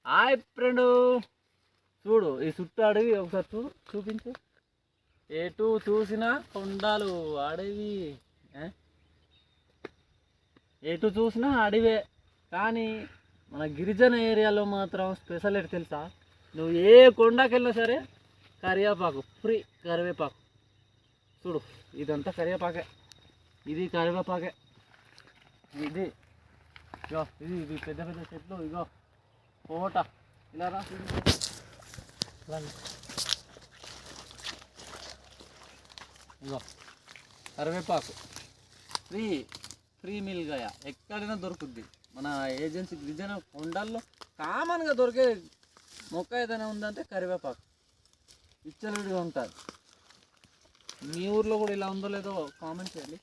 Hi friend, చూడు ఈ చుట్టూ అడవి ఒకసారి చూపించు. ఎటు చూసినా కొండలు అడవి, ఏ? ఎటు చూసినా అడవే. కానీ మన గిరిజన ఏరియాలో మాత్రం స్పెషల్ ఎటు తెలుసా? నువ్వు ఏ కొండకి వెళ్ళినా సరే కరివేపాకు ఫ్రీ. కరివేపాకు చూడు, ఇదంతా కరివేపాకే. ఇది కరివేపాకే. ఇది ఇగో, ఇది పెద్ద పెద్ద చెట్లు. ఇగో కోట, ఇలా రా ఇగో కరివేపాకు ఫ్రీ. ఫ్రీ మిల్గాయ ఎక్కడైనా దొరుకుద్ది. మన ఏజెన్సీ గిరిజన కొండల్లో కామన్గా దొరికే మొక్క ఏదైనా ఉందంటే కరివేపాకు. విచ్చలవిడిగా ఉంటుంది. మీ ఊర్లో కూడా ఇలా ఉందో లేదో కామెంట్ చేయండి.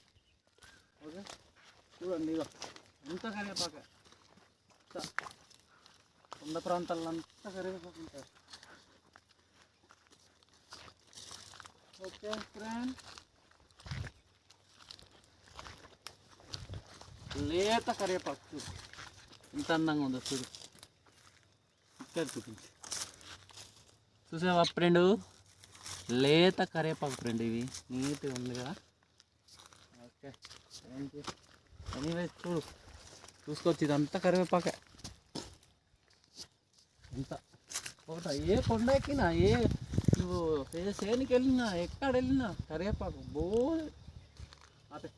ఓకే, చూడండి ఇగో ఎంత కరివేపాక. కొండ ప్రాంతాల్లో అంతా కరివేపాకు ఉంటుంది. ఓకే ఫ్రెండ్, లేత కరివేపాకు చూడు ఎంత అందంగా ఉందో. చూడు ఇక్కడ చూపించి చూసావా ఫ్రెండ్? లేత కరివేపాకు ఫ్రెండ్. ఇవి నీట్గా ఉంది కదా. Okay thank you. ఎనీవే చూడు, చూసుకోవచ్చు ఇదంతా కరివేపాకే. అంతా ఒకట ఏ కొండ ఎక్కినా, నువ్వు ఏ సేనికి వెళ్ళినా, ఎక్కడ వెళ్ళినా కరివేపాకు బో. అదే